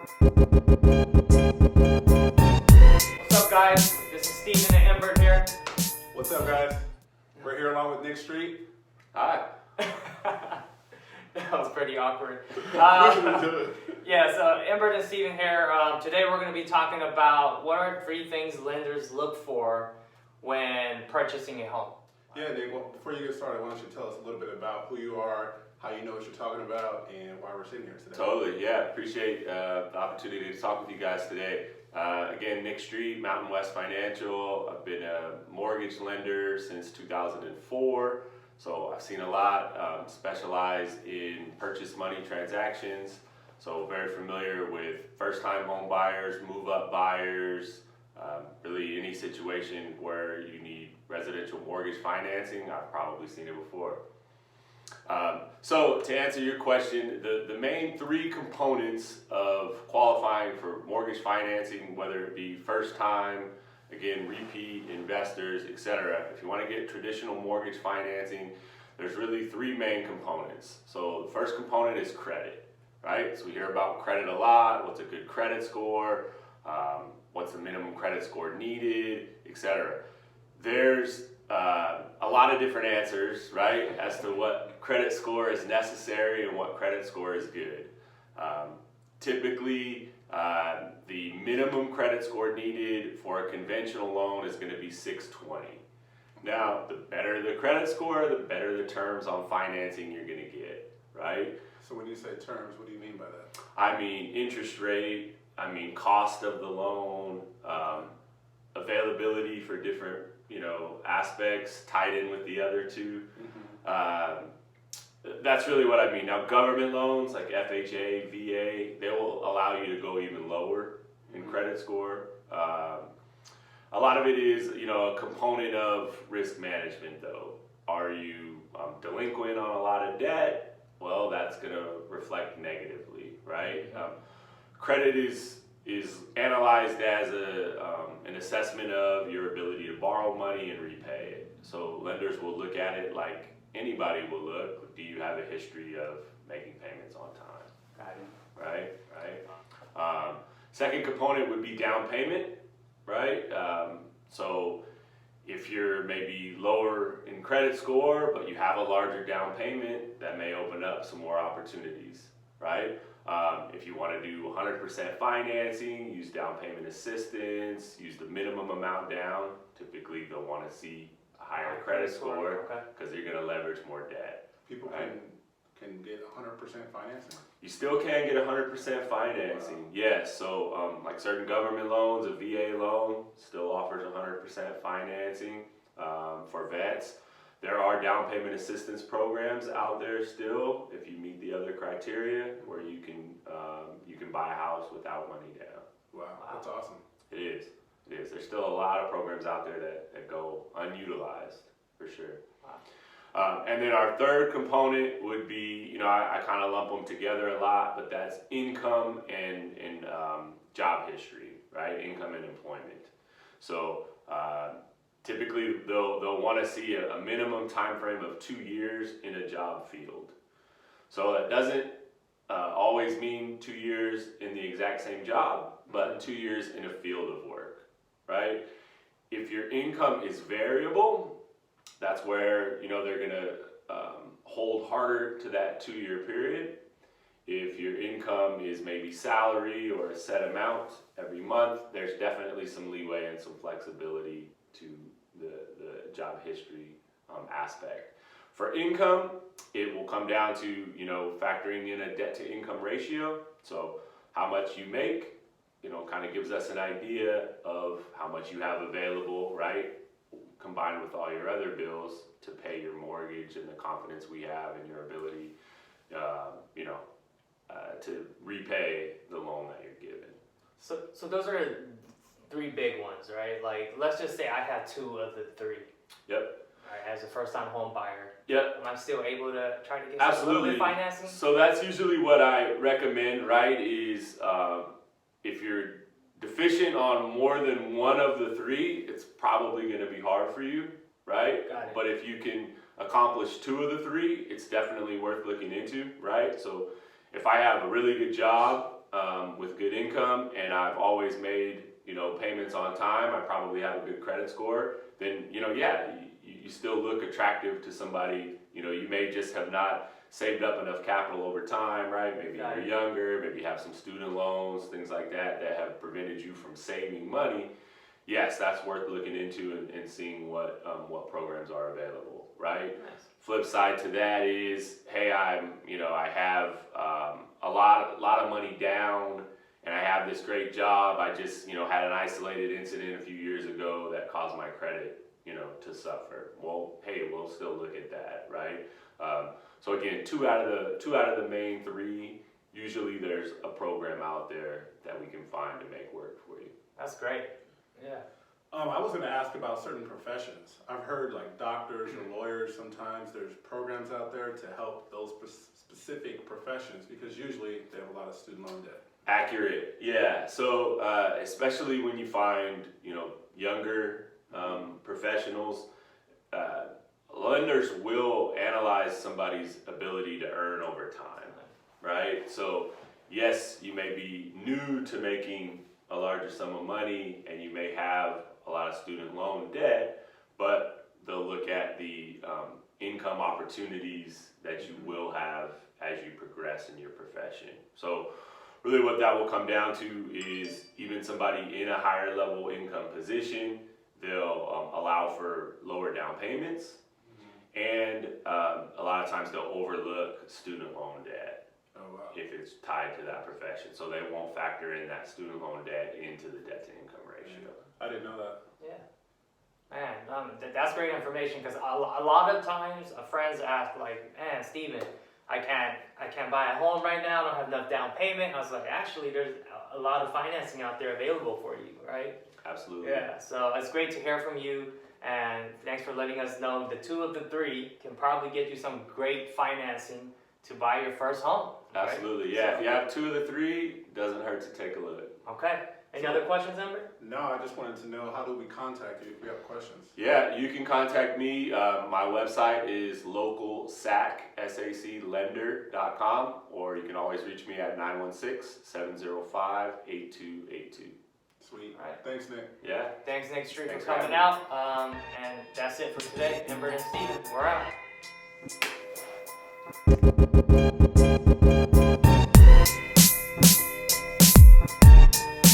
What's up, guys? This is Steven and Embert here. What's up, guys? We're here along with Nick Street. Hi. That was pretty awkward. Yeah, so Embert and Steven here. Today we're going to be talking about what are 3 things lenders look for when purchasing a home. Yeah, Nick, well, before you get started, why don't you tell us a little bit about who you are, how you know what you're talking about, and why we're sitting here today. Totally, yeah. Appreciate the opportunity to talk with you guys today. Again, Nick Street, Mountain West Financial. I've been a mortgage lender since 2004, so I've seen a lot. Specialize in purchase money transactions, so very familiar with first-time home buyers, move-up buyers, really any situation where you need residential mortgage financing. I've probably seen it before. So to answer your question, the main 3 components of qualifying for mortgage financing, whether it be first time, again, repeat investors, etc. If you want to get traditional mortgage financing, there's really 3 main components. So the first component is credit, right? So we hear about credit a lot. What's a good credit score? What's the minimum credit score needed, etc. There's a lot of different answers, right, as to what credit score is necessary and what credit score is good. Typically, the minimum credit score needed for a conventional loan is going to be 620. Now, the better the credit score, the better the terms on financing you're going to get, right? So when you say terms, what do you mean by that? I mean interest rate, I mean cost of the loan, availability for different aspects tied in with the other 2. That's really what I mean. Now, government loans like FHA, VA, they will allow you to go even lower in credit score. A lot of it is, a component of risk management, though. Are you delinquent on a lot of debt? Well, that's going to reflect negatively, right? Credit is analyzed as an assessment of your ability to borrow money and repay it. So lenders will look at it like anybody will look. Do you have a history of making payments on time? Right. Second component would be down payment, right? So if you're maybe lower in credit score, but you have a larger down payment, that may open up some more opportunities, right? If you want to do 100% financing, use down payment assistance, use the minimum amount down. Typically, they'll want to see a higher credit score because you're going to leverage more debt. People can get 100% financing? You still can get 100% financing, wow. Yes. So like certain government loans, a VA loan still offers 100% financing for vets. There are down payment assistance programs out there still, if you meet the other criteria, where you can buy a house without money down. Wow, that's awesome. It is. There's still a lot of programs out there that go unutilized, for sure. Wow. And then our third component would be, I kind of lump them together a lot, but that's income and job history, right? Income and employment. So typically they'll want to see a minimum time frame of 2 years in a job field. So that doesn't always mean 2 years in the exact same job, but 2 years in a field of work, right? If your income is variable, that's where they're going to hold harder to that 2-year period. If your income is maybe salary or a set amount every month, there's definitely some leeway and some flexibility to the job history aspect. For income, it will come down to factoring in a debt to income ratio. So how much you make, kind of gives us an idea of how much you have available, right? Combined with all your other bills to pay your mortgage and the confidence we have in your ability, to repay the loan that you're given. So those are 3 big ones, right? Like, let's just say I have 2 of the 3. Yep. Right, as a first-time home buyer. Yep. Am I still able to try to get Absolutely. Some financing? So that's usually what I recommend, right? Is if you're deficient on more than one of the 3, it's probably going to be hard for you, right? Got it. But if you can accomplish 2 of the 3, it's definitely worth looking into, right? So if I have a really good job, with good income, and I've always made, payments on time, I probably have a good credit score, then, you still look attractive to somebody. You may just have not saved up enough capital over time, right? Maybe Got you're it. younger, maybe you have some student loans, things like that have prevented you from saving money. Yes, that's worth looking into and seeing what programs are available, right? Nice. Flip side to that is, hey, I have a lot of money down, and I have this great job. I just, had an isolated incident a few years ago that caused my credit, to suffer. Well, hey, we'll still look at that, right? So again, two out of the main three, usually there's a program out there that we can find to make work for you. That's great. Yeah. I was going to ask about certain professions. I've heard like doctors or lawyers, sometimes there's programs out there to help those specific professions because usually they have a lot of student loan debt. Accurate, yeah. So especially when you find, younger professionals, lenders will analyze somebody's ability to earn over time, right? So yes, you may be new to making a larger sum of money and you may have a lot of student loan debt, but they'll look at the income opportunities that you will have as you progress in your profession. So really what that will come down to is even somebody in a higher level income position, they'll allow for lower down payments, and a lot of times they'll overlook student loan debt. Oh, wow. If it's tied to that profession. So they won't factor in that student loan debt into the debt to income ratio. I didn't know that. Yeah. Man, that's great information because a lot of times friends ask like, man, Steven, I can't buy a home right now. I don't have enough down payment. I was like, actually, there's a lot of financing out there available for you, right? Absolutely. Yeah. So it's great to hear from you, and thanks for letting us know the two of the three can probably get you some great financing to buy your first home. Right? Absolutely. Yeah. So, if you have two of the three, it doesn't hurt to take a look. Okay. Any other questions, Ember? No, I just wanted to know, how do we contact you if we have questions? Yeah, you can contact me. My website is localsaclender.com, or you can always reach me at 916-705-8282. Sweet. All right. Thanks, Nick. Yeah. Thanks, Nick Street, Thanks for for coming out. And that's it for today. Embert and Steven, we're out.